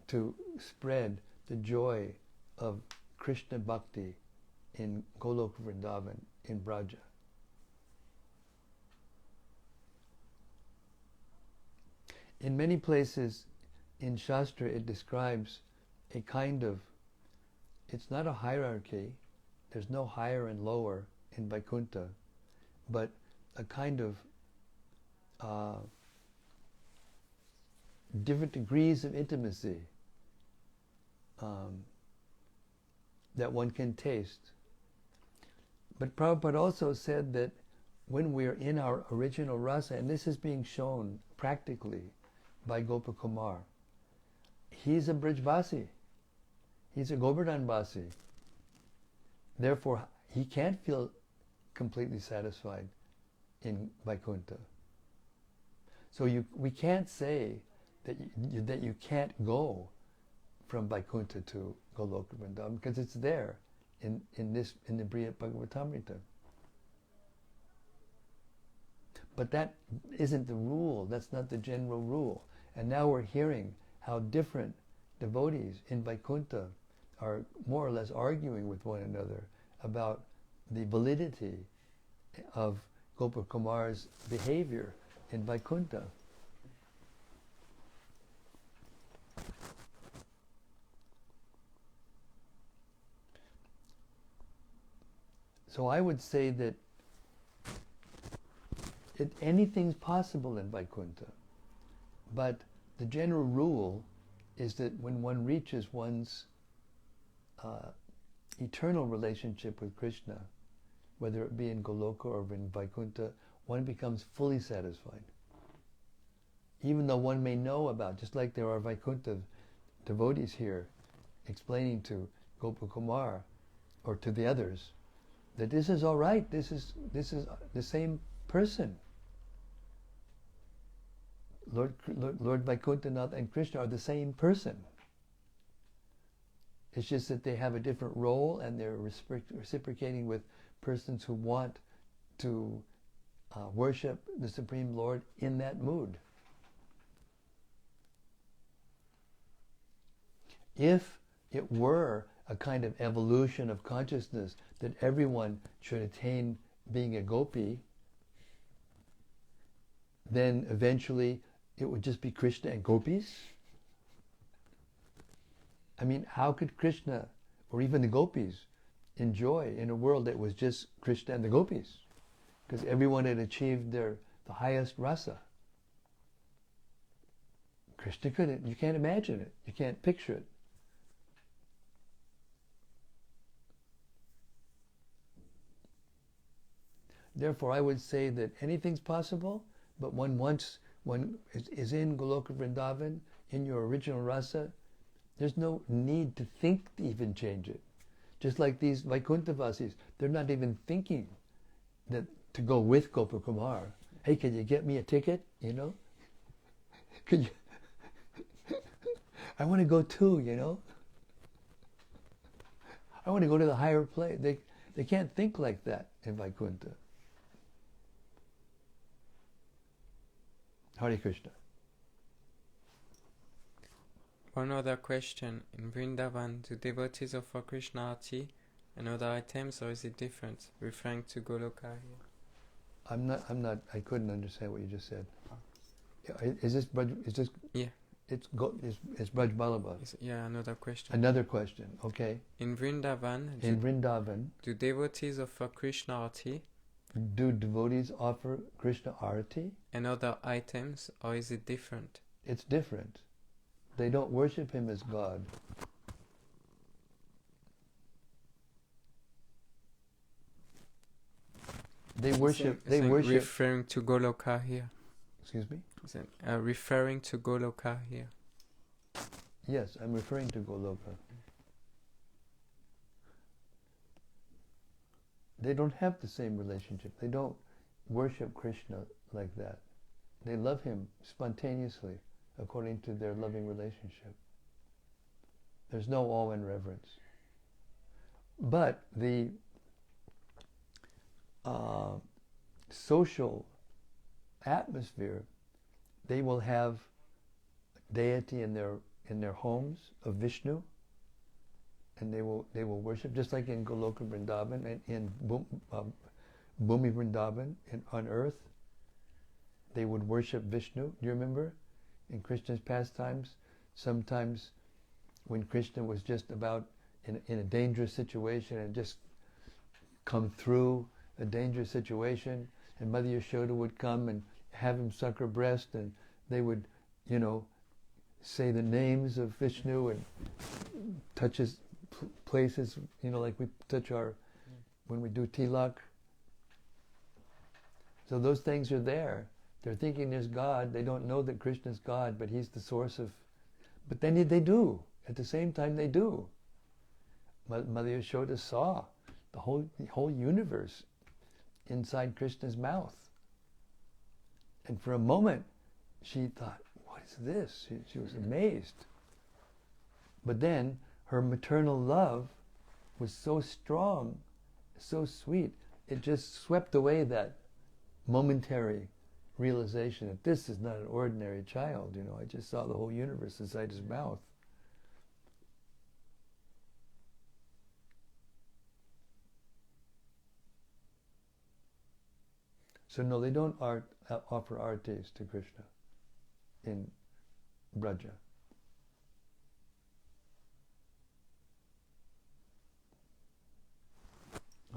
to spread the joy of Krishna Bhakti in Goloka Vrindavan, in Braja. In many places in Shastra it describes a kind of, it's not a hierarchy, there's no higher and lower in Vaikunta, but a kind of different degrees of intimacy that one can taste. But Prabhupada also said that when we're in our original rasa, and this is being shown practically by Gopakumar, he's a Brijvasi, he's a Govardhanvasi. Therefore, he can't feel completely satisfied in Vaikunta. So we can't say that you can't go from Vaikunta to Goloka Vrindavan, because it's there in the Brhad Bhagavatamrta. But that isn't the rule. That's not the general rule. And now we're hearing how different devotees in Vaikunta are more or less arguing with one another about the validity of Gopakumar's behavior in Vaikunta. So I would say that anything's possible in Vaikunta, but the general rule is that when one reaches one's eternal relationship with Krishna, whether it be in Goloka or in Vaikunta, one becomes fully satisfied. Even though one may know about, just like there are Vaikunta devotees here explaining to Gopakumar or to the others that this is all right, this is the same person. Lord Vaikuntanath and Krishna are the same person. It's just that they have a different role and they're reciprocating with persons who want to worship the Supreme Lord in that mood. If it were a kind of evolution of consciousness that everyone should attain being a gopi, then eventually it would just be Krishna and gopis. I mean, how could Krishna or even the gopis enjoy in a world that was just Krishna and the gopis? Because everyone had achieved the highest rasa. Krishna couldn't. You can't imagine it. You can't picture it. Therefore, I would say that anything's possible, but one is in Goloka Vrindavan, in your original rasa, there's no need to think to even change it. Just like these Vaikuntavasis, they're not even thinking that to go with Gopakumar. Hey, can you get me a ticket? You know? Could you? I want to go too, you know? I want to go to the higher place. They can't think like that in Vaikunta. Hare Krishna. One other question. In Vrindavan, do devotees offer Krishna Arti and other items, or is it different, referring to Goloka here? I'm not, I couldn't understand what you just said. Is this Braj? Yeah. It's Braj Ballabha. Yeah, another question. Another question, okay. In Vrindavan, do devotees offer Krishna Arti? Do devotees offer Krishna Arati? And other items, or is it different? It's different. They don't worship him as God. They worship. Referring to Goloka here. Excuse me? Referring to Goloka here. Yes, I'm referring to Goloka. They don't have the same relationship. They don't worship Krishna like that. They love him spontaneously, according to their loving relationship. There's no awe and reverence. But the social atmosphere, they will have deity in their homes of Vishnu, and they will worship, just like in Goloka Vrindavan and in Bhumi Vrindavan on earth. They would worship Vishnu. Do you remember? In Krishna's pastimes, sometimes when Krishna was just about in a dangerous situation and just come through a dangerous situation, and Mother Yashoda would come and have him suck her breast, and they would, say the names of Vishnu and touch his places, like we touch when we do tilak. So those things are there. They're thinking there's God. They don't know that Krishna's God, but he's the source of... But then they do. At the same time, they do. Mother Yashoda saw the whole universe inside Krishna's mouth. And for a moment, she thought, what is this? She was amazed. But then, her maternal love was so strong, so sweet, it just swept away that momentary realization that this is not an ordinary child. I just saw the whole universe inside his mouth. So no, they don't offer artis to Krishna in Braja.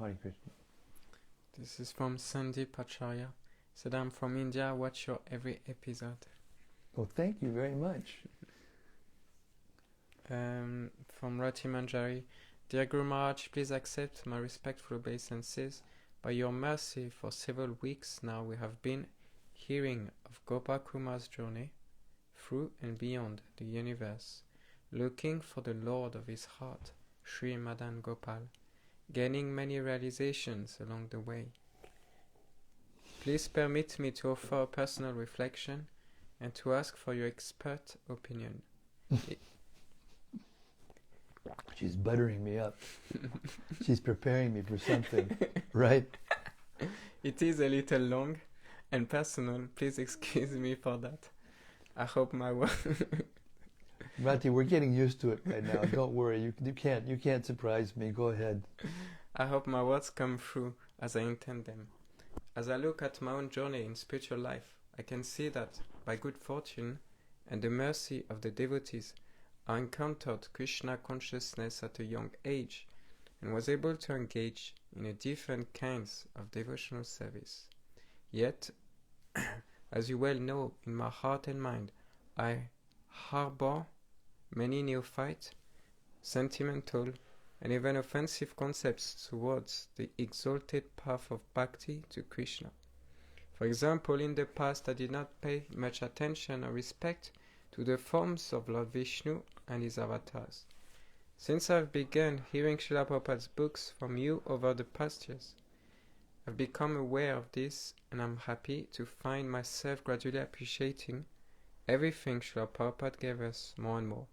Hare Krishna. This is from Sandeep Acharya. Said, I'm from India, watch your every episode. Oh, thank you very much. From Rati Manjari. Dear Guru Maharaj, please accept my respectful obeisances. By your mercy, for several weeks now we have been hearing of Gopakumar's journey through and beyond the universe, looking for the Lord of his heart, Sri Madan Gopal, gaining many realizations along the way. Please permit me to offer a personal reflection and to ask for your expert opinion. She's buttering me up. She's preparing me for something, right? It is a little long and personal. Please excuse me for that. I hope my Rati, we're getting used to it right now. Don't worry. You can't surprise me. Go ahead. I hope my words come through as I intend them. As I look at my own journey in spiritual life, I can see that by good fortune and the mercy of the devotees, I encountered Krishna consciousness at a young age and was able to engage in a different kinds of devotional service. Yet, as you well know, in my heart and mind, I harbor many neophyte, sentimental, and even offensive concepts towards the exalted path of bhakti to Krishna. For example, in the past I did not pay much attention or respect to the forms of Lord Vishnu and his avatars. Since I've begun hearing Srila Prabhupada's books from you over the past years, I've become aware of this, and I'm happy to find myself gradually appreciating everything Srila Prabhupada gave us more and more.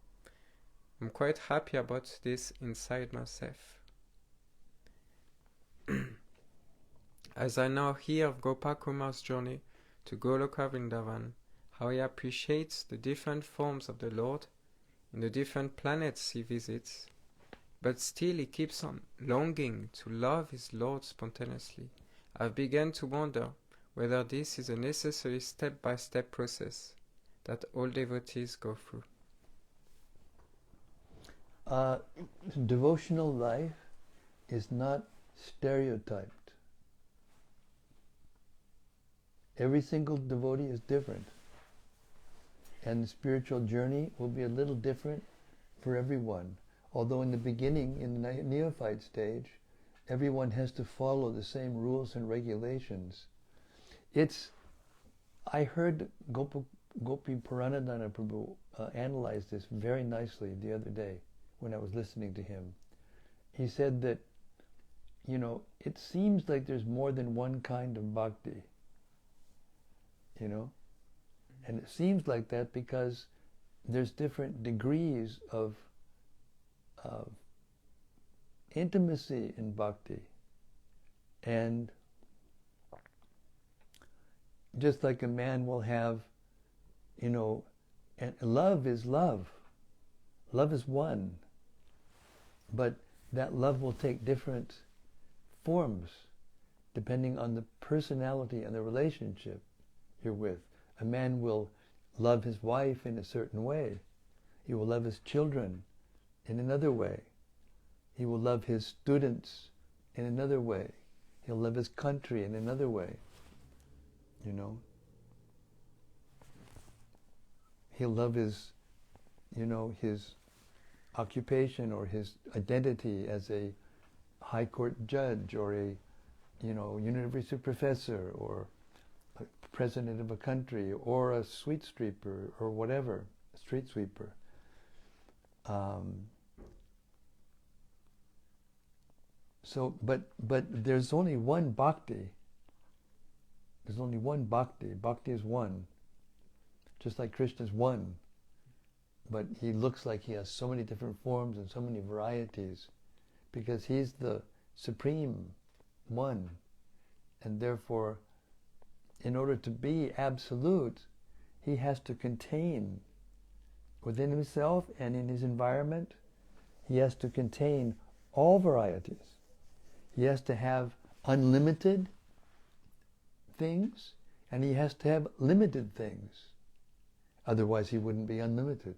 I'm quite happy about this inside myself. As I now hear of Gopakumar's journey to Goloka-Vrindavan, how he appreciates the different forms of the Lord in the different planets he visits, but still he keeps on longing to love his Lord spontaneously, I've begun to wonder whether this is a necessary step-by-step process that all devotees go through. Devotional life is not stereotyped. Every single devotee is different. And the spiritual journey will be a little different for everyone. Although in the beginning, in the neophyte stage, everyone has to follow the same rules and regulations. I heard Gopiparanadhana Prabhu analyze this very nicely the other day when I was listening to him. He said that, it seems like there's more than one kind of bhakti, And it seems like that because there's different degrees of intimacy in bhakti. And just like a man will have, and love is love. Love is one. But that love will take different forms depending on the personality and the relationship you're with. A man will love his wife in a certain way. He will love his children in another way. He will love his students in another way. He'll love his country in another way. He'll love his occupation or his identity as a high court judge or a, university professor or a president of a country or a street sweeper or whatever, a street sweeper. But there's only one bhakti. There's only one bhakti. Bhakti is one. Just like Krishna is one. But he looks like he has so many different forms and so many varieties because he's the supreme one. And therefore, in order to be absolute, he has to contain within himself and in his environment, he has to contain all varieties. He has to have unlimited things, and he has to have limited things. Otherwise he wouldn't be unlimited.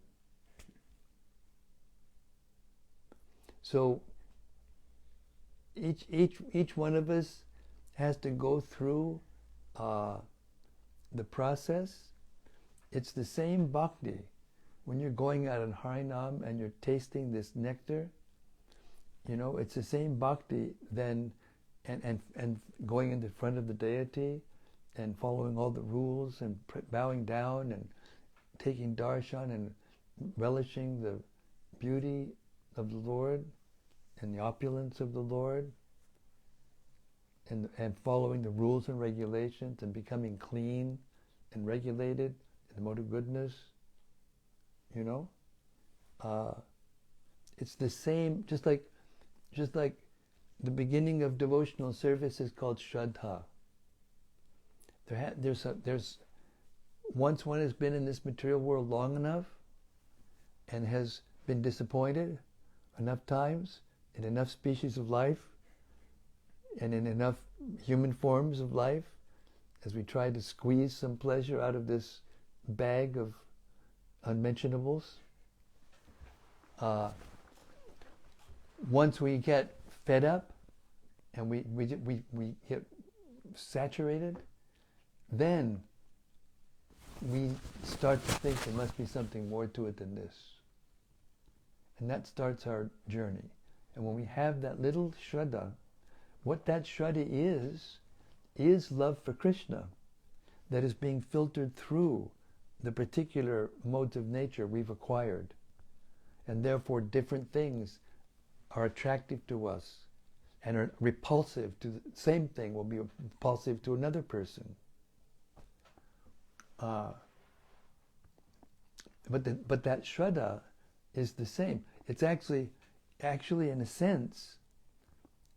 So each one of us has to go through the process. It's the same bhakti. When you're going out in Harinam and you're tasting this nectar, it's the same bhakti then, and going in the front of the deity and following all the rules and bowing down and taking darshan and relishing the beauty of the Lord and the opulence of the Lord, and following the rules and regulations and becoming clean and regulated in the mode of goodness. It's the same, just like the beginning of devotional service is called Shraddha. There's once one has been in this material world long enough and has been disappointed enough times in enough species of life and in enough human forms of life, as we try to squeeze some pleasure out of this bag of unmentionables. Once we get fed up and we get saturated, then we start to think there must be something more to it than this. And that starts our journey. And when we have that little Shraddha, what that Shraddha is love for Krishna that is being filtered through the particular modes of nature we've acquired. And therefore different things are attractive to us and are repulsive to the same thing will be repulsive to another person. But that Shraddha is the same. It's actually in a sense,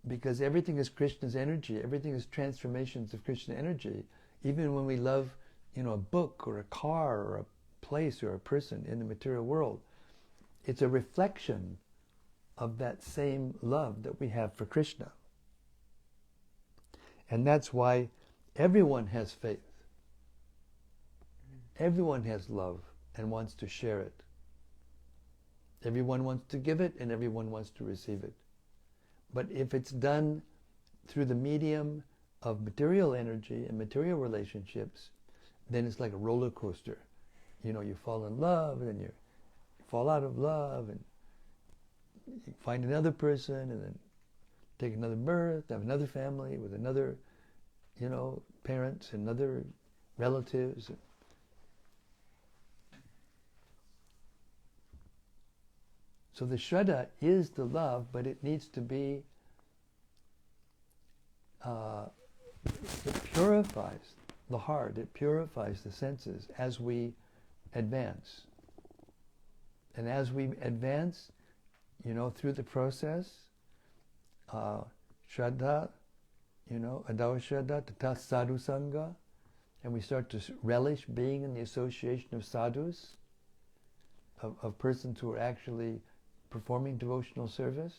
because everything is Krishna's energy, everything is transformations of Krishna energy. Even when we love, a book or a car or a place or a person in the material world, it's a reflection of that same love that we have for Krishna. And that's why everyone has faith. Everyone has love and wants to share it. Everyone wants to give it and everyone wants to receive it. But if it's done through the medium of material energy and material relationships, then it's like a roller coaster. You fall in love and you fall out of love and you find another person and then take another birth, have another family with another, parents and other relatives. So the Shraddha is the love, but it needs to be, it purifies the heart, it purifies the senses as we advance. And as we advance, through the process, Shraddha, Adava Shraddha, Tata Sadhu Sangha, and we start to relish being in the association of sadhus, of persons who are actually performing devotional service,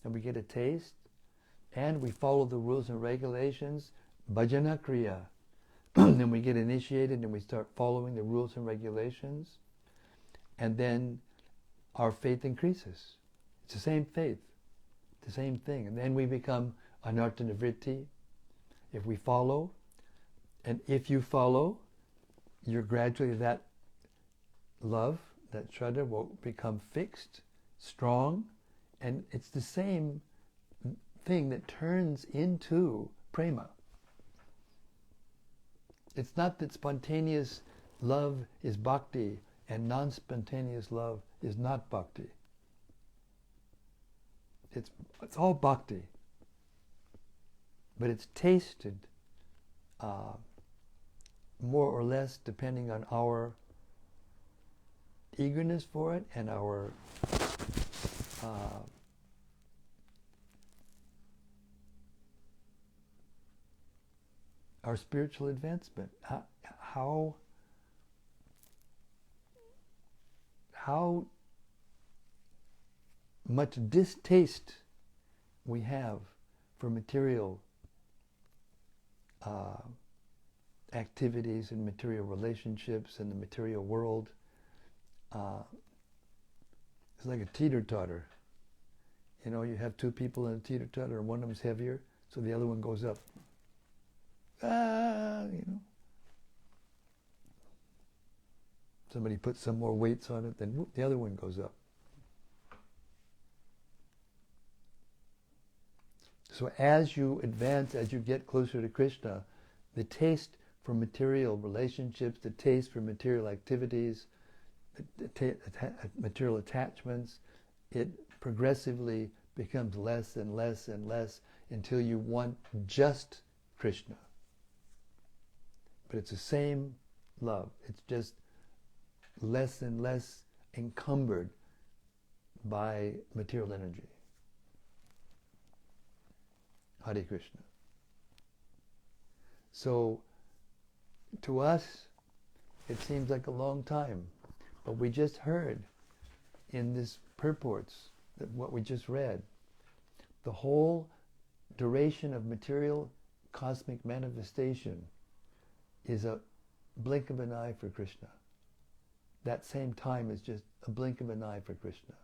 and we get a taste, and we follow the rules and regulations, bhajana kriya, and we get initiated and we start following the rules and regulations, and then our faith increases. It's the same faith, the same thing, and then we become anartana vritti. If we follow, and if you follow, you're gradually, that love, that Shraddha will become fixed, strong, and it's the same thing that turns into prema. It's not that spontaneous love is bhakti and non-spontaneous love is not bhakti. It's all bhakti, but it's tasted more or less depending on our eagerness for it and our our spiritual advancement. How much distaste we have for material activities and material relationships in the material world. It's like a teeter-totter. You know, you have two people in a teeter-totter and one of them's heavier, so the other one goes up. You know. Somebody puts some more weights on it, then whoop, the other one goes up. So as you advance, as you get closer to Krishna, the taste for material relationships, the taste for material activities, material attachments, it progressively becomes less and less and less until you want just Krishna. But it's the same love. It's just less and less encumbered by material energy. Hare Krishna. So, to us, it seems like a long time, but we just heard in this purports, that what we just read, the whole duration of material cosmic manifestation is a blink of an eye for Krishna. That same time is just a blink of an eye for Krishna.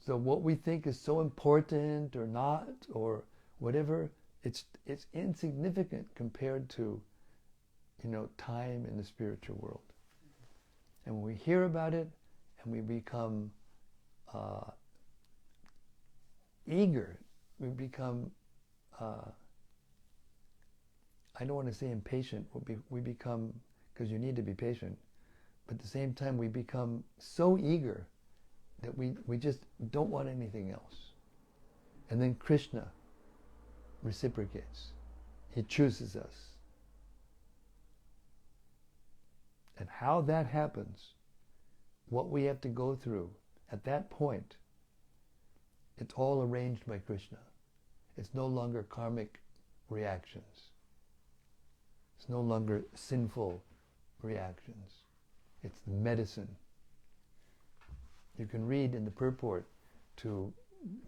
So what we think is so important or not or whatever, it's insignificant compared to, you know, time in the spiritual world. And when we hear about it and we become eager, we become, I don't want to say impatient, we become, because you need to be patient, but at the same time we become so eager that we just don't want anything else. And then Krishna reciprocates. He chooses us. And how that happens, what we have to go through at that point, it's all arranged by Krishna. It's no longer karmic reactions. It's no longer sinful reactions. It's the medicine. You can read in the purport to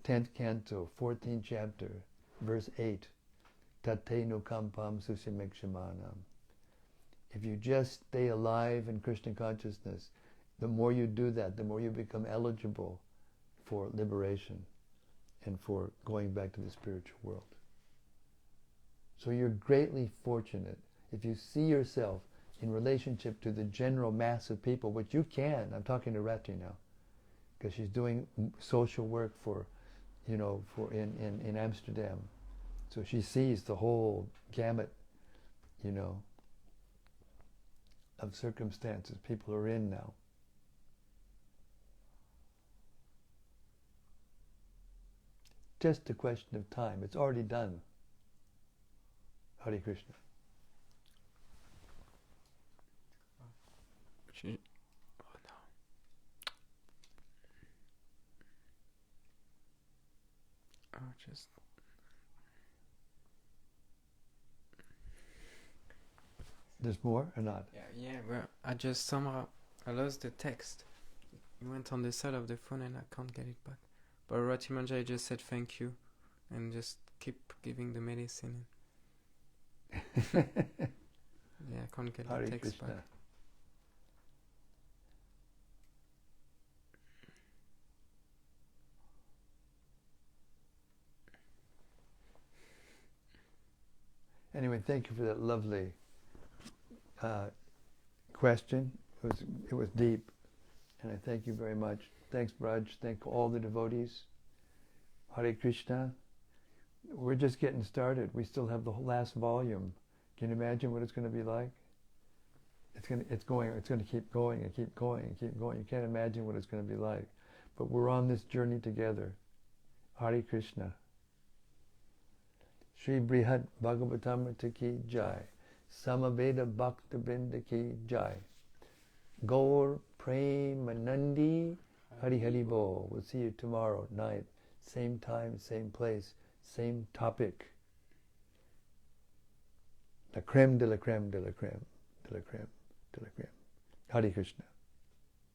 10th canto, 14th chapter, verse 8, Tate nukampam susimekshamanam. If you just stay alive in Krishna consciousness, the more you do that, the more you become eligible for liberation and for going back to the spiritual world. So you're greatly fortunate if you see yourself in relationship to the general mass of people, which you can. I'm talking to Rati now, because she's doing social work for, you know, for in Amsterdam. So she sees the whole gamut, you know, of circumstances people are in now. Just a question of time. It's already done. Hare Krishna. There's more or not? Yeah, well, I just somehow, I lost the text. It went on the side of the phone and I can't get it back. But Rati Manjari just said thank you and just keep giving the medicine. Yeah, I can't get Hare the text Krishna. back. Anyway, thank you for that lovely question. It was deep, and I thank you very much. Thanks, Braj. Thank all the devotees. Hare Krishna. We're just getting started. We still have the whole last volume. Can you imagine what it's going to be like? It's going to keep going and keep going and keep going. You can't imagine what it's going to be like. But we're on this journey together. Hare Krishna. Sri Brhad Bhagavatamrta ki jai. Samaveda Bhakta Brinda ki jai. Gaur Premanandi Hari Hari Bol. We'll see you tomorrow night. Same time, same place, same topic. La crème de la crème de la crème de la crème de la crème. Hare Krishna.